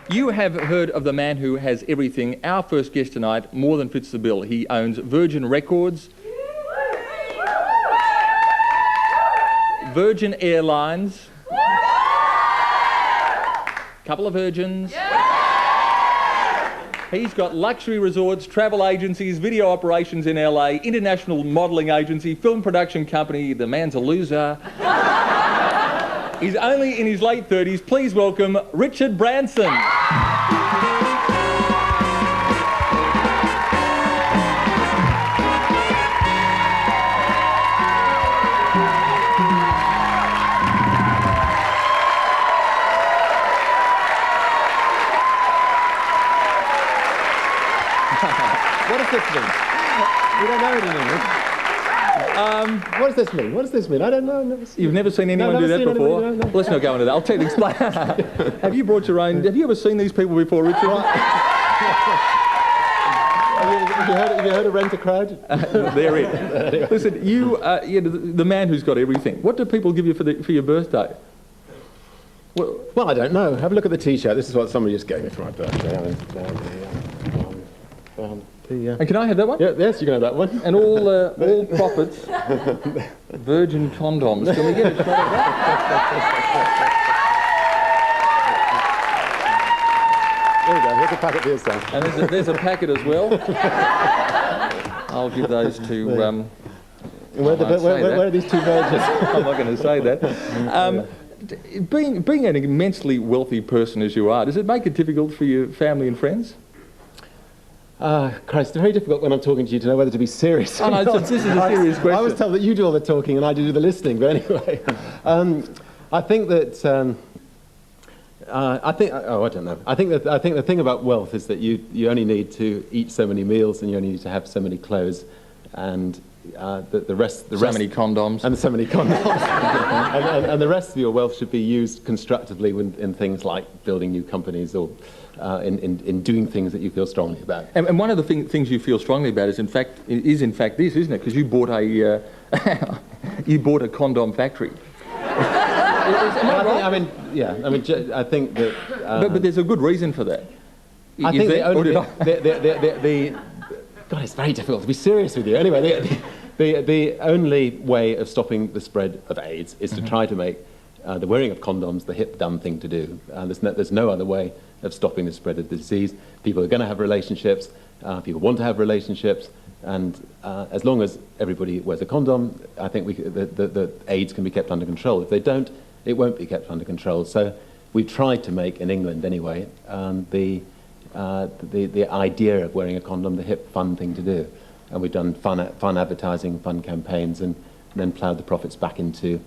You have heard of the man who has everything. Our first guest tonight more than fits the bill. He owns Virgin Records, Virgin Airlines, couple of Virgins. He's got luxury resorts, travel agencies, video operations in LA, international modelling agency, film production company. The man's a loser. He's only in his late 30s. Please welcome Richard Branson. What does this mean? We don't know it in English. What does this mean? What does this mean? I don't know. You've never seen anyone do that before? No. Well, let's not go into that. I'll tell you, explain. Have you brought your own... Have you ever seen these people before, Richard? Have you heard of Rent a Crowd? They're it. Listen, the man who's got everything. What do people give you for your birthday? Well, I don't know. Have a look at the T-shirt. This is what somebody just gave me for my birthday. And can I have that one? Yeah, yes, you can have that one. And all profits, Virgin condoms. Can we get a shot of that? There we go. Here's a packet for yourself. And there's a packet as well. I'll give those to... Where are these two virgins? I'm not going to say that. Being an immensely wealthy person as you are, does it make it difficult for your family and friends? Christ, it's very difficult when I'm talking to you to know whether to be serious. Oh, no, this is a serious question. I was told that you do all the talking and I do the listening, but anyway. I think that... I don't know. I think the thing about wealth is that you only need to eat so many meals and you only need to have so many clothes, and the rest so many condoms and so many condoms and the rest of your wealth should be used constructively in things like building new companies or in doing things that you feel strongly about. And one of the things you feel strongly about is in fact this, isn't it? Because you bought a a condom factory. I think that... but there's a good reason for that. I think God, it's very difficult to be serious with you. Anyway, the only way of stopping the spread of AIDS is to try to make the wearing of condoms the hip, dumb thing to do. There's no other way of stopping the spread of the disease. People are going to have relationships. People want to have relationships. And as long as everybody wears a condom, I think the AIDS can be kept under control. If they don't, it won't be kept under control. So we've tried to make, in England anyway, the idea of wearing a condom the hip, fun thing to do. And we've done fun advertising, fun campaigns, and then ploughed the profits back into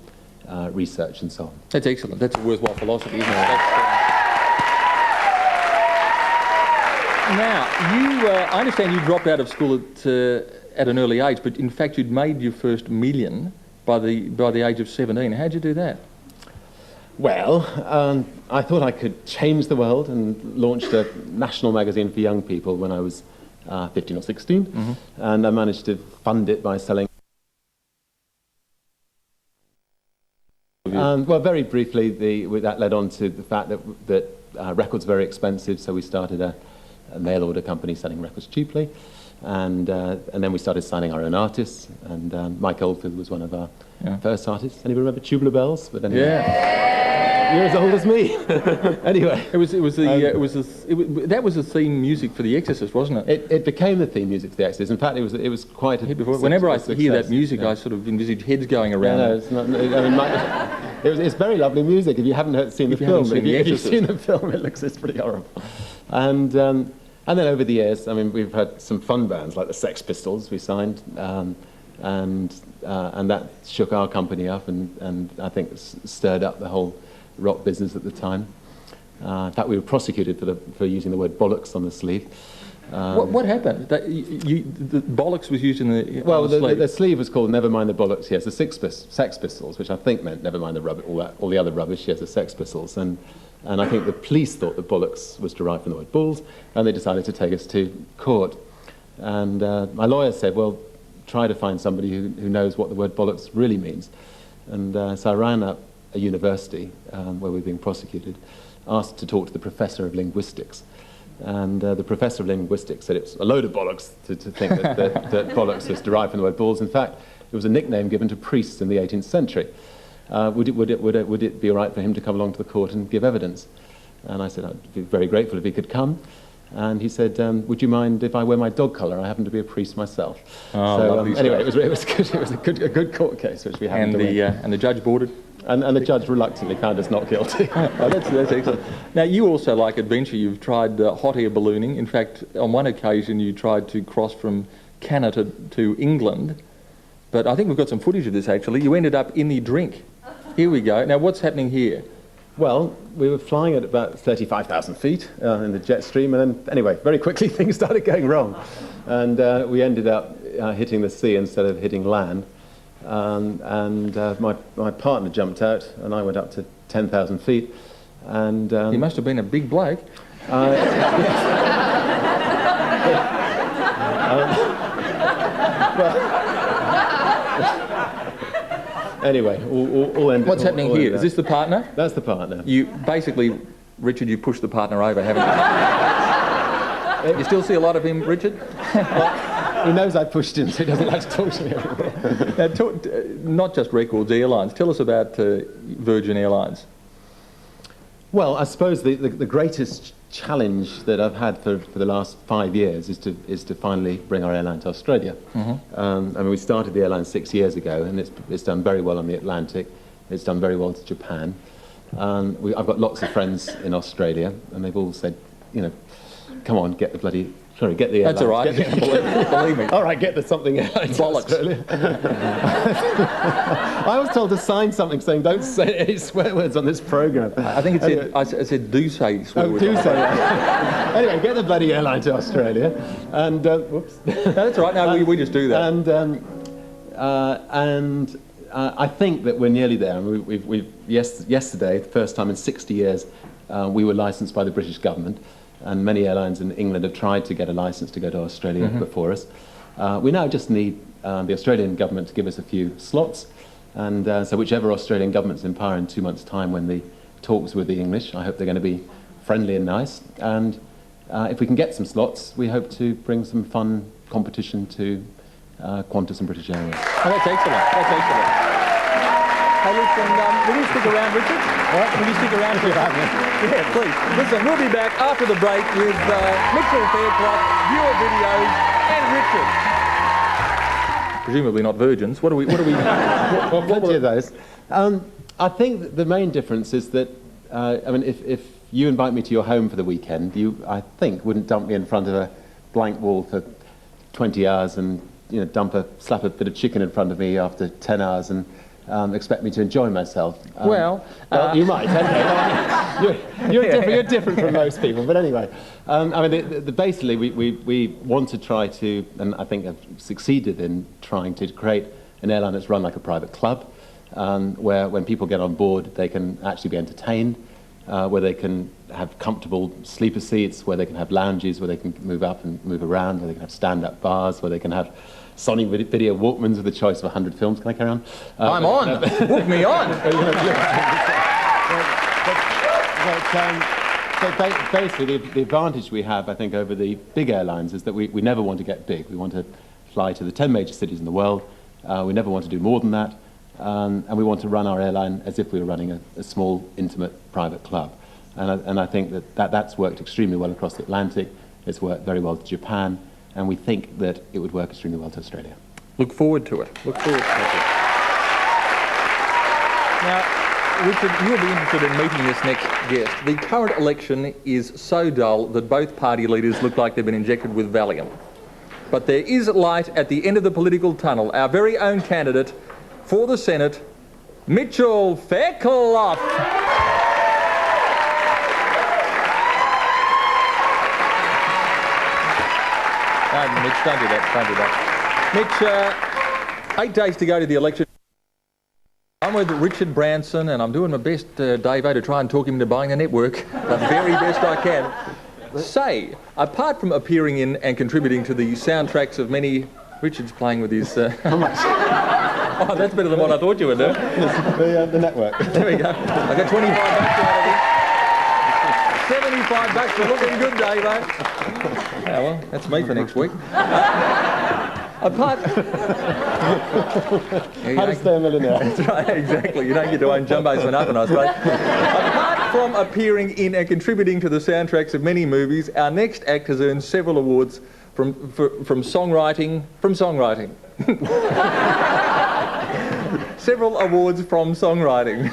research and so on. That's excellent. That's a worthwhile philosophy, isn't it? Now, I understand you dropped out of school at an early age, but in fact you'd made your first million by the age of 17. How'd you do that? Well, I thought I could change the world and launched a national magazine for young people when I was 15 or 16, and I managed to fund it by selling. Well, very briefly, that led on to the fact that records are very expensive, so we started a mail order company selling records cheaply, and then we started signing our own artists, and Mike Oldfield was one of our first artists. Anybody remember Tubular Bells? But anyway. Yeah. You're as old as me. Anyway, that was the theme music for The Exorcist, wasn't it? It became the theme music for The Exorcist. In fact, it was quite a Whenever I hear that music, I sort of envisage heads going around. No, it's not. I mean, it's very lovely music. If you haven't seen the film, if you've seen the film, it's pretty horrible. And then over the years, I mean, we've had some fun bands like the Sex Pistols we signed, and that shook our company up, and I think stirred up the whole rock business at the time. In fact, we were prosecuted for using the word bollocks on the sleeve. What happened? The bollocks was used in the sleeve. The sleeve was called Never Mind the Bollocks. Yes, the Sex Pistols, which I think meant never mind the rubbish, all the other rubbish. Yes, the Sex Pistols, and I think the police thought that bollocks was derived from the word balls, and they decided to take us to court. And my lawyer said, "Well, try to find somebody who knows what the word bollocks really means." And so I ran up a university where we were being prosecuted, asked to talk to the professor of linguistics. And the professor of linguistics said it's a load of bollocks to think that bollocks was derived from the word balls. In fact, it was a nickname given to priests in the 18th century. Would it be all right for him to come along to the court and give evidence? And I said I'd be very grateful if he could come. And he said, would you mind if I wear my dog collar? I happen to be a priest myself. Oh, so lovely anyway, stuff. it was good. It was a good court case which we happened to win. And the judge boarded? And the judge reluctantly found us not guilty. Oh, that's excellent. Now, you also like adventure. You've tried hot air ballooning. In fact, on one occasion you tried to cross from Canada to England. But I think we've got some footage of this, actually. You ended up in the drink. Here we go. Now, what's happening here? Well, we were flying at about 35,000 feet in the jet stream, and then, anyway, very quickly things started going wrong. And we ended up hitting the sea instead of hitting land. My partner jumped out, and I went up to 10,000 feet. And he must have been a big bloke. Anyway, all ended. What's happening here? Is this the partner? That's the partner. You basically, Richard, you pushed the partner over, haven't you? You still see a lot of him, Richard? He knows I pushed him, so he doesn't like to talk to me anymore. Now, not just Records Airlines. Tell us about Virgin Airlines. Well, I suppose the greatest challenge that I've had for the last 5 years is to finally bring our airline to Australia. I mean, we started the airline 6 years ago, and it's done very well on the Atlantic. It's done very well to Japan. I've got lots of friends in Australia, and they've all said, you know, come on, get the airline. That's all right. Believe me. All right, get the something airline to Australia. I was told to sign something saying don't say any swear words on this programme. I think it said do say swear words. Do say that. Anyway, get the bloody airline to Australia. And, whoops. No, that's all right. No, we just do that. And I think that we're nearly there. Yesterday, the first time in 60 years, we were licensed by the British government. And many airlines in England have tried to get a license to go to Australia before us. We now just need the Australian government to give us a few slots. And so whichever Australian government's in power in 2 months' time when the talks with the English, I hope they're going to be friendly and nice. And if we can get some slots, we hope to bring some fun competition to Qantas and British Airways. Oh, that's excellent. That's excellent. Hey, listen, will you stick around, Richard? Will you stick around for a moment? Yeah, please. Listen, we'll be back after the break with Mitchell Fairclough, viewer videos, and Richard. Presumably not virgins. What do we? Plenty of those. I think that the main difference is that, I mean, if you invite me to your home for the weekend, you, I think, wouldn't dump me in front of a blank wall for 20 hours and, you know, slap a bit of chicken in front of me after 10 hours and expect me to enjoy myself. Well, you might. Anyway. You're different from most people, but anyway. I mean, basically, we want to try to, and I think have succeeded in trying to create an airline that's run like a private club, where when people get on board, they can actually be entertained, where they can have comfortable sleeper seats, where they can have lounges, where they can move up and move around, where they can have stand-up bars, where they can have Sony video Walkmans with a choice of 100 films. Can I carry on? I'm on. Book me on. So basically, the advantage we have, I think, over the big airlines is that we never want to get big. We want to fly to the 10 major cities in the world. We never want to do more than that. And we want to run our airline as if we were running a small, intimate, private club. And I think that's worked extremely well across the Atlantic. It's worked very well to Japan. And we think that it would work extremely well to Australia. Look forward to it. Look forward to it. Now, Richard, you'll be interested in meeting this next guest. The current election is so dull that both party leaders look like they've been injected with Valium. But there is light at the end of the political tunnel. Our very own candidate for the Senate, Mitchell Fairclough. Mitch, don't do that, Mitch, 8 days to go to the election. I'm with Richard Branson, and I'm doing my best, Davo, to try and talk him into buying the network. The very best I can. Say, apart from appearing in and contributing to the soundtracks of many... Richard's playing with his... How much? Oh, that's better than what I thought you would do. The network. There we go. I got 25 bucks out of it. $75 for looking good, Dave. Yeah, well, that's me for next week. Apart... How to stay a millionaire. That's right, exactly. You don't get to own jumbos for nothing, I suppose. Apart from appearing in and contributing to the soundtracks of many movies, our next act has earned several awards from songwriting. Several awards from songwriting.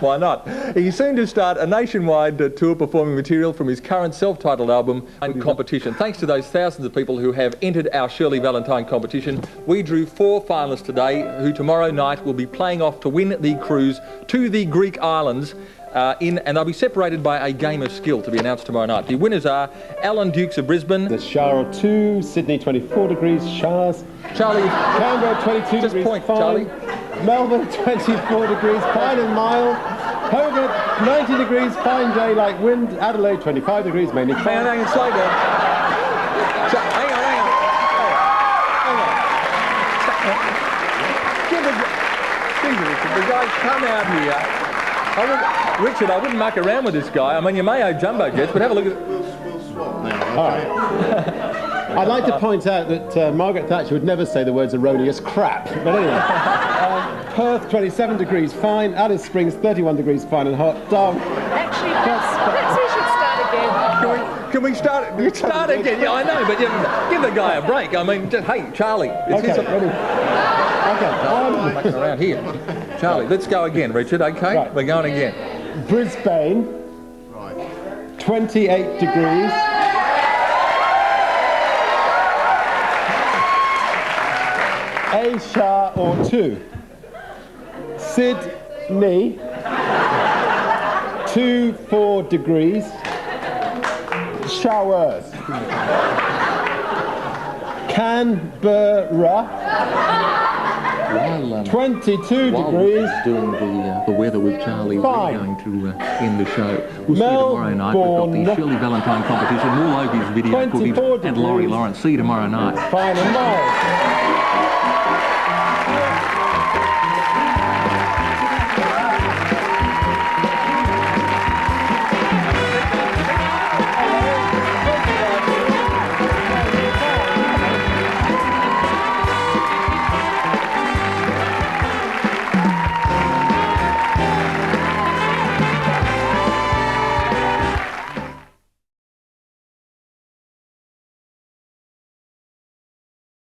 Why not? He's soon to start a nationwide tour performing material from his current self-titled album and competition. Thanks to those thousands of people who have entered our Shirley Valentine competition, we drew 4 finalists today who tomorrow night will be playing off to win the cruise to the Greek islands and they'll be separated by a game of skill to be announced tomorrow night. The winners are Alan Dukes of Brisbane. The shower 2, Sydney 24 degrees, showers. Charlie. Canberra 22 Just degrees, point, fine. Charlie. Melbourne 24 degrees, fine and mild. Hobart 90 degrees, fine daylight wind. Adelaide 25 degrees, mainly fine. Hang on, slow down. Hang on. The guy's come out here. Richard, I wouldn't muck around with this guy. I mean, you may have jumbo jets, but have a look at it. We'll swap now. All right. I'd like to point out that Margaret Thatcher would never say the words erroneous crap. But anyway, Perth 27 degrees fine, Alice Springs 31 degrees fine and hot. Actually, perhaps we should start again. Can we start again? Yeah, I know, but give the guy a break. I mean, just, hey, Charlie. Okay, ready? Okay. Mucking around here. Charlie, let's go again, Richard, okay? Right. We're going again. Brisbane, Right. 28 degrees. A shower or 2. Sydney, 24 degrees. Showers. Canberra, 22 degrees. Doing the weather with Charlie, Fine. we're going to end the show. We'll see you tomorrow night. We've got the Shirley Valentine competition. All over his video 24 and Laurie degrees. Lawrence. See you tomorrow night. Fine and mild.